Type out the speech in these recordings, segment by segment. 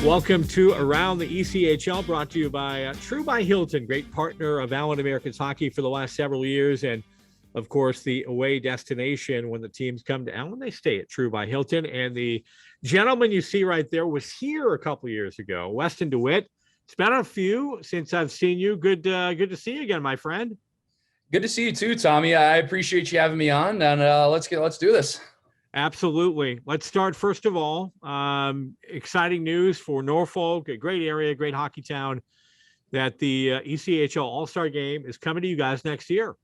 Welcome to Around the ECHL, brought to you by TRU by Hilton, great partner of Allen Americans Hockey for the last several years. And, of course, the away destination when the teams come to Allen, they stay at TRU by Hilton. And the gentleman you see right there was here a couple years ago, Weston Dewitt. It's been a few since I've seen you. Good to see you again, my friend. Good to see you too, Tommy. I appreciate you having me on, and let's do this. Absolutely. Let's start first of all. Exciting news for Norfolk, a great area, great hockey town, that the ECHL All-Star Game is coming to you guys next year.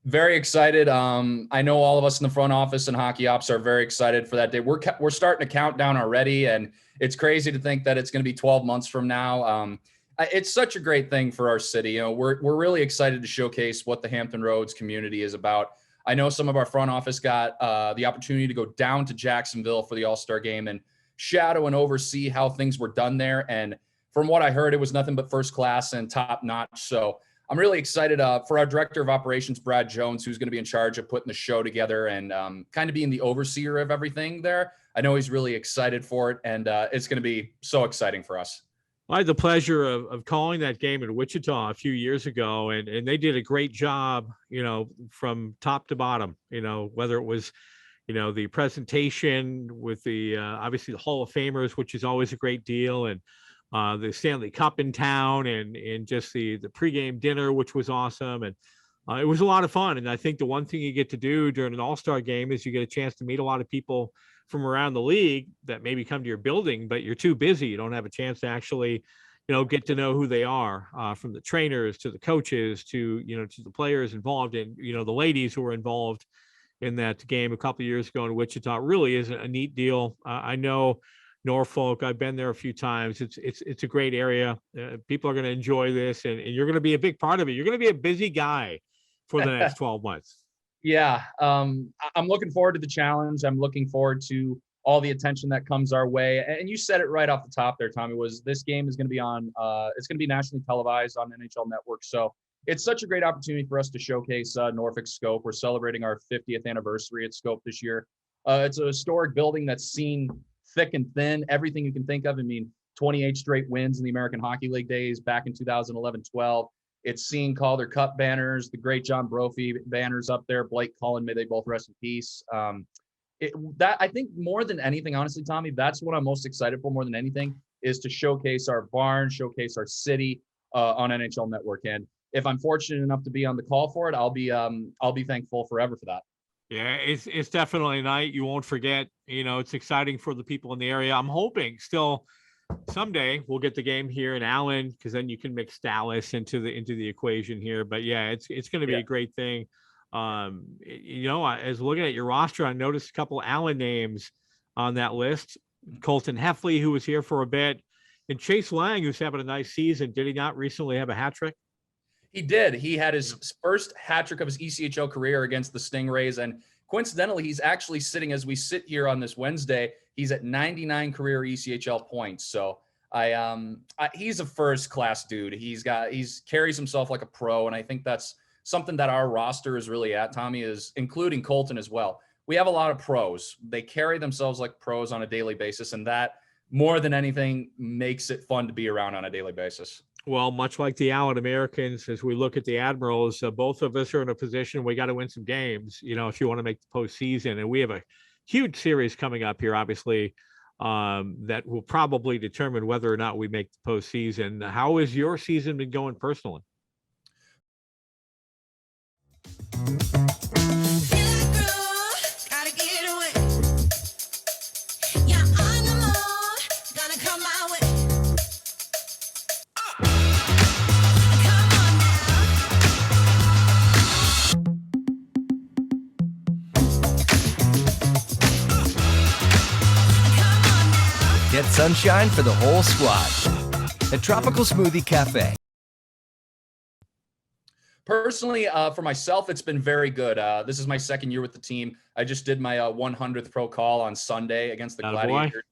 Very excited. I know all of us in the front office and hockey ops are very excited for that day. We're starting to count down already, and it's crazy to think that it's going to be 12 months from now. It's such a great thing for our city. You know, we're really excited to showcase what the Hampton Roads community is about. I know some of our front office got the opportunity to go down to Jacksonville for the All-Star Game and shadow and oversee how things were done there. And from what I heard, it was nothing but first class and top notch. So I'm really excited for our director of operations, Brad Jones, who's going to be in charge of putting the show together and kind of being the overseer of everything there. I know he's really excited for it, and it's going to be so exciting for us. I had the pleasure of calling that game in Wichita a few years ago, and they did a great job, you know, from top to bottom, you know, whether it was, you know, the presentation with the, obviously the Hall of Famers, which is always a great deal. And the Stanley Cup in town and just the pregame dinner, which was awesome. And it was a lot of fun. And I think the one thing you get to do during an All-Star game is you get a chance to meet a lot of people from around the league that maybe come to your building, but you're too busy. You don't have a chance to actually, you know, get to know who they are, from the trainers to the coaches to, you know, to the players involved and, you know, the ladies who were involved in that game a couple of years ago in Wichita. It really is a neat deal. I know Norfolk, I've been there a few times. It's a great area. People are going to enjoy this, and you're going to be a big part of it. You're going to be a busy guy for the next 12 months. Yeah, I'm looking forward to the challenge. I'm looking forward to all the attention that comes our way. And you said it right off the top there, Tommy, was this game is going to be on, it's going to be nationally televised on NHL Network. So it's such a great opportunity for us to showcase Norfolk Scope. We're celebrating our 50th anniversary at Scope this year. It's a historic building that's seen thick and thin, everything you can think of. I mean, 28 straight wins in the American Hockey League days back in 2011-12. It's seen Calder Cup banners, the great John Brophy banners up there, Blake Cullen, may they both rest in peace. That I think more than anything, honestly, Tommy, that's what I'm most excited for more than anything is to showcase our barn, showcase our city on NHL Network. And if I'm fortunate enough to be on the call for it, I'll be thankful forever for that. Yeah, it's definitely a night you won't forget. You know, it's exciting for the people in the area. I'm hoping still someday we'll get the game here in Allen, because then you can mix Dallas into the equation here. But yeah, it's going to be a great thing. You know, as looking at your roster, I noticed a couple Allen names on that list. Colton Heffley, who was here for a bit, and Chase Lang, who's having a nice season. Did he not recently have a hat trick? He did. He had his first hat trick of his ECHL career against the Stingrays. And coincidentally, he's actually sitting, as we sit here on this Wednesday, he's at 99 career ECHL points. So he's a first class dude. He's carries himself like a pro. And I think that's something that our roster is really at, Tommy, is including Colton as well. We have a lot of pros. They carry themselves like pros on a daily basis. And that more than anything makes it fun to be around on a daily basis. Well, much like the Allen Americans, as we look at the Admirals, both of us are in a position we got to win some games, you know, if you want to make the postseason. And we have a huge series coming up here, obviously, that will probably determine whether or not we make the postseason. How has your season been going personally? Get sunshine for the whole squad at Tropical Smoothie Cafe. Personally, for myself, it's been very good. This is my second year with the team. I just did my 100th pro call on Sunday against the Gladiators.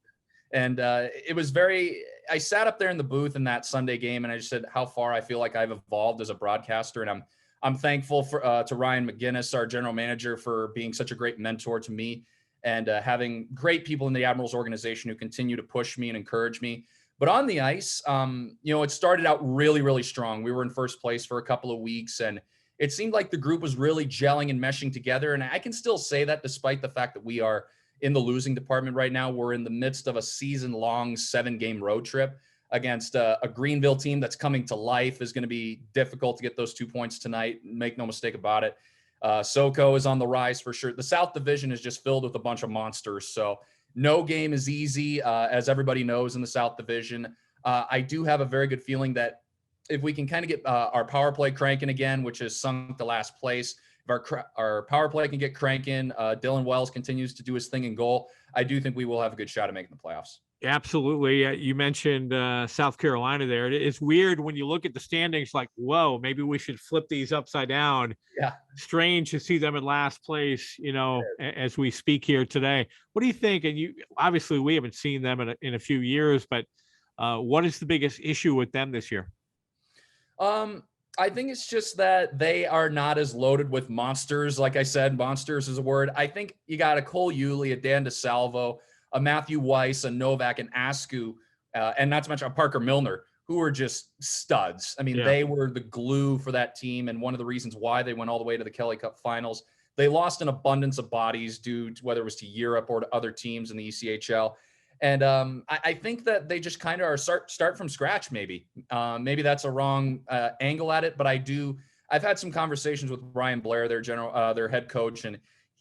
And it was I sat up there in the booth in that Sunday game, and I just said how far I feel like I've evolved as a broadcaster. And I'm thankful to Ryan McGinnis, our general manager, for being such a great mentor to me and having great people in the Admirals organization who continue to push me and encourage me. But on the ice, it started out really, really strong. We were in first place for a couple of weeks, and it seemed like the group was really gelling and meshing together. And I can still say that despite the fact that we are in the losing department right now. We're in the midst of a season-long 7-game road trip against a Greenville team that's coming to life. Is going to be difficult to get those 2 points tonight. Make no mistake about it. SoCo is on the rise for sure. The South Division is just filled with a bunch of monsters. So no game is easy, as everybody knows in the South Division. I do have a very good feeling that if we can kind of get our power play cranking again, which has sunk to last place, if our power play can get cranking, Dylan Wells continues to do his thing in goal, I do think we will have a good shot at making the playoffs. Absolutely. You mentioned South Carolina there. It's weird when you look at the standings, like, whoa, maybe we should flip these upside down. Yeah. Strange to see them in last place, as we speak here today. What do you think? And obviously we haven't seen them in a few years, but what is the biggest issue with them this year? I think it's just that they are not as loaded with monsters. Like I said, monsters is a word. I think you got a Cole Yulee, a Dan DeSalvo, a Matthew Weiss, a Novak, and Askew, and not to mention a Parker Milner, who are just studs. I mean, They were the glue for that team, and one of the reasons why they went all the way to the Kelly Cup finals. They lost an abundance of bodies due to whether it was to Europe or to other teams in the ECHL. And I think that they just kind of are start from scratch, maybe. Maybe that's a wrong angle at it, but I've had some conversations with Ryan Blair, their head coach, and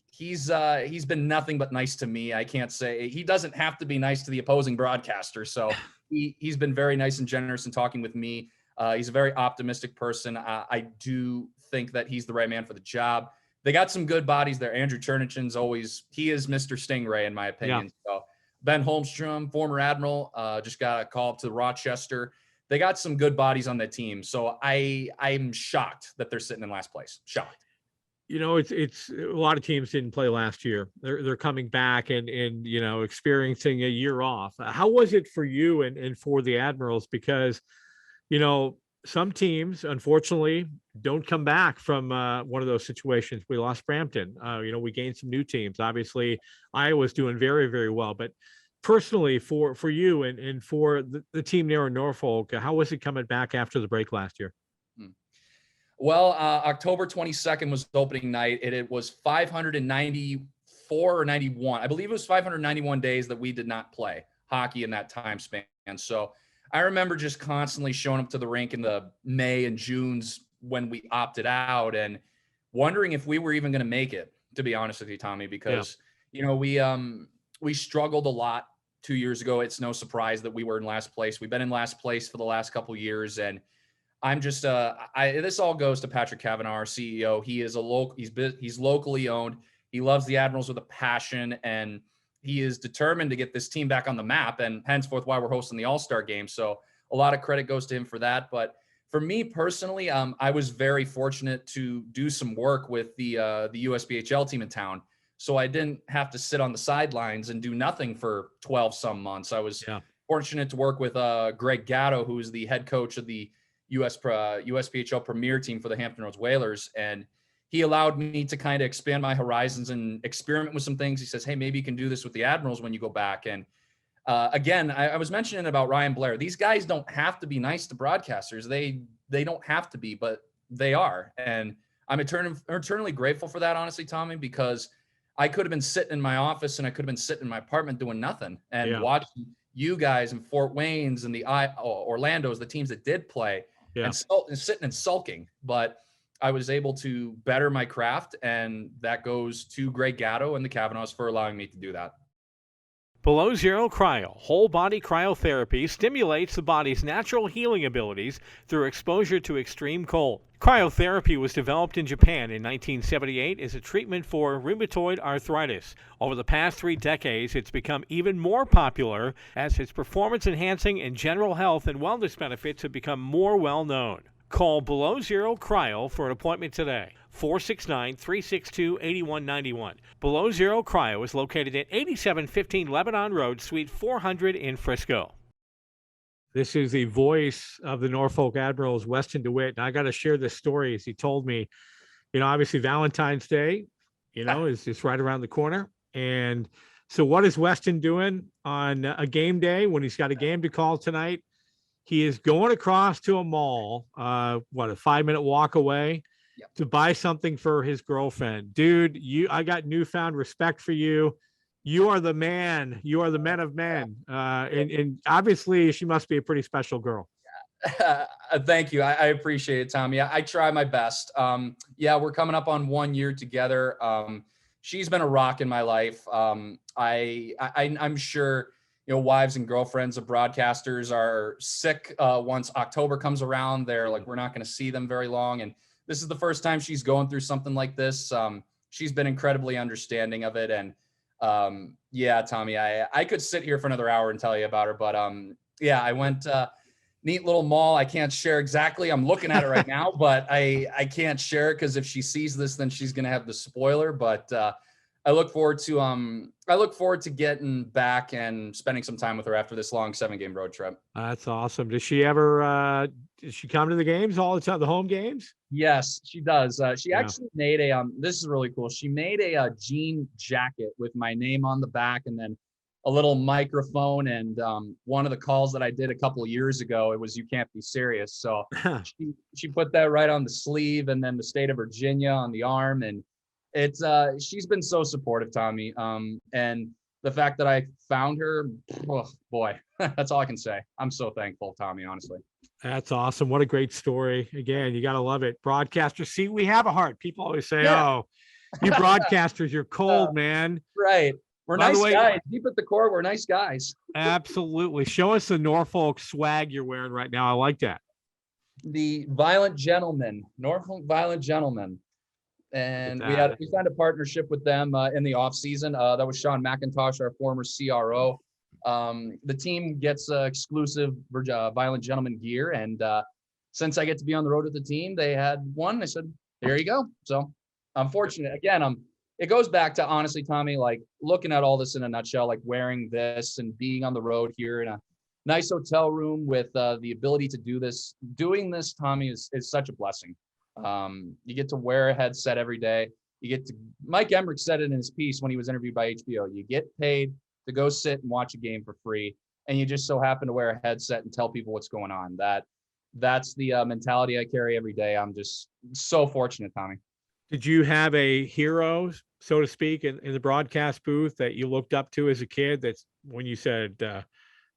he's been nothing but nice to me. I can't say he doesn't have to be nice to the opposing broadcaster. So he's been very nice and generous in talking with me. He's a very optimistic person. I do think that he's the right man for the job. They got some good bodies there. Andrew Chernichin's he is Mr. Stingray, in my opinion. Yeah. So Ben Holmstrom, former Admiral, just got a call up to Rochester. They got some good bodies on that team. So I'm shocked that they're sitting in last place. Shocked. It's a lot of teams didn't play last year. They're coming back and experiencing a year off. How was it for you and for the Admirals? Because, some teams, unfortunately, don't come back from one of those situations. We lost Brampton. We gained some new teams. Obviously, Iowa's doing very, very well. But personally, for you and for the team there in Norfolk, how was it coming back after the break last year? Well, October 22nd was opening night. It was 594 or 91. I believe it was 591 days that we did not play hockey in that time span. And so I remember just constantly showing up to the rink in the May and Junes when we opted out and wondering if we were even going to make it, to be honest with you, Tommy, because, we struggled a lot 2 years ago. It's no surprise that we were in last place. We've been in last place for the last couple of years. And I'm just, this all goes to Patrick Kavanaugh, our CEO. He is he's locally owned. He loves the Admirals with a passion, and he is determined to get this team back on the map, and henceforth why we're hosting the All-Star game. So a lot of credit goes to him for that. But for me personally, I was very fortunate to do some work with the USBHL team in town. So I didn't have to sit on the sidelines and do nothing for 12 some months. I was fortunate to work with Greg Gatto, who is the head coach of the USBHL Premier team for the Hampton Roads Whalers. And he allowed me to kind of expand my horizons and experiment with some things. He says, hey, maybe you can do this with the Admirals when you go back. And again, I was mentioning about Ryan Blair. These guys don't have to be nice to broadcasters. They don't have to be, but they are. And I'm eternally grateful for that, honestly, Tommy, because I could have been sitting in my office and I could have been sitting in my apartment doing nothing and watching you guys in Fort Wayne's and the Orlando's, the teams that did play, and sitting and sulking. But I was able to better my craft, and that goes to Greg Gatto and the Kavanaughs for allowing me to do that. Below Zero Cryo, whole body cryotherapy stimulates the body's natural healing abilities through exposure to extreme cold. Cryotherapy was developed in Japan in 1978 as a treatment for rheumatoid arthritis. Over the past 3 decades, it's become even more popular as its performance-enhancing and general health and wellness benefits have become more well-known. Call Below Zero Cryo for an appointment today. 469-362-8191. Below Zero Cryo is located at 8715 Lebanon Road, Suite 400 in Frisco. This is the voice of the Norfolk Admirals, Weston Dewitt. And I got to share this story as he told me, obviously Valentine's Day, is just right around the corner. And so what is Weston doing on a game day when he's got a game to call tonight? He is going across to a mall, a 5-minute walk away, to buy something for his girlfriend. Dude, I got newfound respect for you. You are the man. You are the man of men. And obviously she must be a pretty special girl. Thank you. I appreciate it, Tommy. I try my best. We're coming up on 1 year together. She's been a rock in my life. I'm sure, wives and girlfriends of broadcasters are sick once October comes around. They're like, we're not going to see them very long. And this is the first time she's going through something like this. She's been incredibly understanding of it. And Tommy, I could sit here for another hour and tell you about her, but I went neat little mall. I can't share exactly. I'm looking at it right now, but I can't share it because if she sees this, then she's gonna have the spoiler. But I look forward to getting back and spending some time with her after this long 7-game road trip. That's awesome. Does she ever does she come to the games all the time, the home games? Yes, she does. She actually made this is really cool. She made a jean jacket with my name on the back and then a little microphone. And one of the calls that I did a couple of years ago, it was "You Can't Be Serious." So she put that right on the sleeve, and then the state of Virginia on the arm. And it's she's been so supportive, Tommy. And the fact that I found her, oh boy, that's all I can say. I'm so thankful, Tommy, honestly. That's awesome. What a great story. Again, you got to love it. Broadcasters, see, we have a heart. People always say, "Oh, you broadcasters, you're cold, man." Right. We're nice guys. Deep at the core, we're nice guys. Absolutely. Show us the Norfolk swag you're wearing right now. I like that. The Violent Gentleman, Norfolk Violent Gentleman. And we signed a partnership with them in the off season. That was Sean McIntosh, our former CRO. The team gets exclusive Violent Gentleman gear. And since I get to be on the road with the team, they had one. I said, there you go. So I'm fortunate. Again, it goes back to, honestly, Tommy, like looking at all this in a nutshell, like wearing this and being on the road here in a nice hotel room with the ability to do this. Doing this, Tommy, is such a blessing. You get to wear a headset every day. Mike Emmerich said it in his piece when he was interviewed by HBO, you get paid to go sit and watch a game for free. And you just so happen to wear a headset and tell people what's going on. That's the mentality I carry every day. I'm just so fortunate, Tommy. Did you have a hero, so to speak, in the broadcast booth that you looked up to as a kid? That's when you said,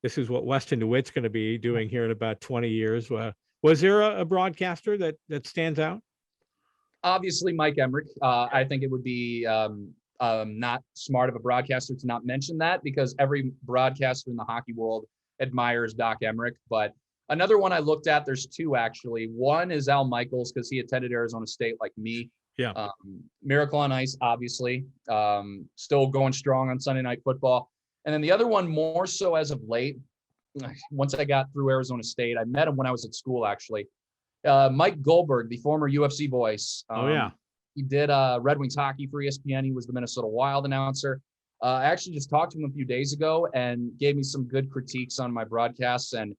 this is what Weston DeWitt's going to be doing here in about 20 years. Was there a broadcaster that stands out? Obviously, Mike Emmerich. I think it would be not smart of a broadcaster to not mention that because every broadcaster in the hockey world admires Doc Emmerich. But another one I looked at, there's two actually. One is Al Michaels because he attended Arizona State like me. Yeah. Miracle on Ice, obviously. Still going strong on Sunday Night Football. And then the other one more so as of late, once I got through Arizona State, I met him when I was at school, actually. Mike Goldberg, the former UFC voice. He did Red Wings hockey for ESPN. He was the Minnesota Wild announcer. I actually just talked to him a few days ago and gave me some good critiques on my broadcasts. And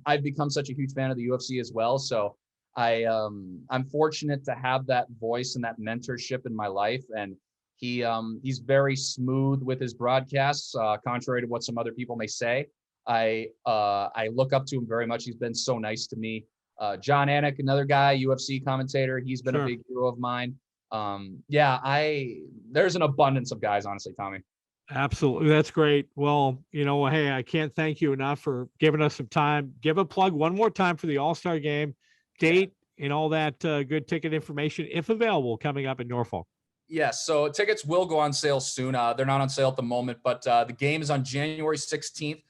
I've become such a huge fan of the UFC as well. So I'm fortunate to have that voice and that mentorship in my life. And he's very smooth with his broadcasts, contrary to what some other people may say. I look up to him very much. He's been so nice to me. John Anik, another guy, UFC commentator. He's been a big hero of mine. There's an abundance of guys, honestly, Tommy. Absolutely. That's great. Well, hey, I can't thank you enough for giving us some time. Give a plug one more time for the All-Star game, date, and all that good ticket information, if available, coming up in Norfolk. Yes, so tickets will go on sale soon. They're not on sale at the moment, but the game is on January 16th,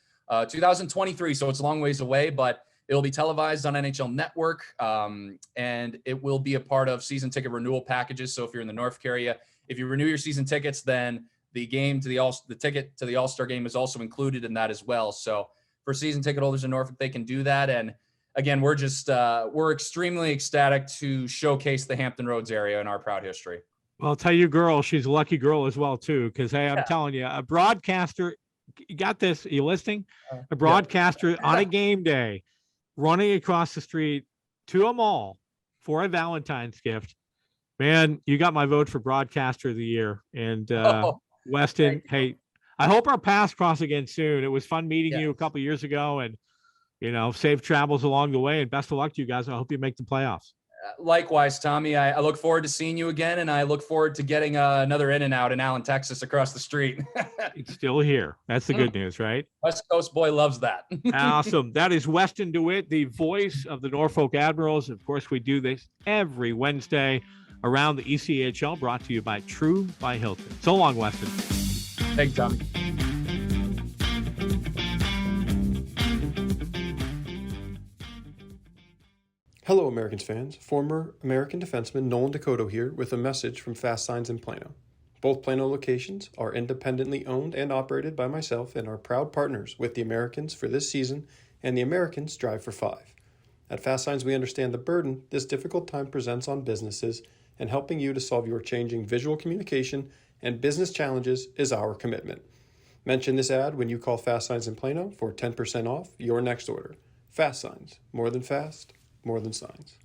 2023. So it's a long ways away, but it'll be televised on NHL Network, and it will be a part of season ticket renewal packages. So if you're in the Norfolk area, if you renew your season tickets, then the ticket to the All-Star game is also included in that as well. So for season ticket holders in Norfolk, they can do that. And again, we're extremely ecstatic to showcase the Hampton Roads area in our proud history. Well, I'll tell you, girl, she's a lucky girl as well, too, because, hey, I'm telling you, a broadcaster you got this. Are you listening? Yeah. A broadcaster on a game day running across the street to a mall for a Valentine's gift. Man, you got my vote for broadcaster of the year. And Weston, hey, I hope our paths cross again soon. It was fun meeting you a couple years ago, and safe travels along the way, and best of luck to you guys. I hope you make the playoffs. Likewise, Tommy. I look forward to seeing you again, and I look forward to getting another In-N-Out in Allen, Texas, across the street. It's still here. That's the good news, right? West Coast boy loves that. Awesome. That is Weston Dewitt, the voice of the Norfolk Admirals. Of course, we do this every Wednesday around the ECHL, brought to you by TRU by Hilton. So long, Weston. Thanks, Tommy. Hello, Americans fans. Former American defenseman Nolan Dakota here with a message from Fast Signs in Plano. Both Plano locations are independently owned and operated by myself and are proud partners with the Americans for this season and the Americans Drive for Five. At Fast Signs, we understand the burden this difficult time presents on businesses, and helping you to solve your changing visual communication and business challenges is our commitment. Mention this ad when you call Fast Signs in Plano for 10% off your next order. Fast Signs, more than fast, more than signs.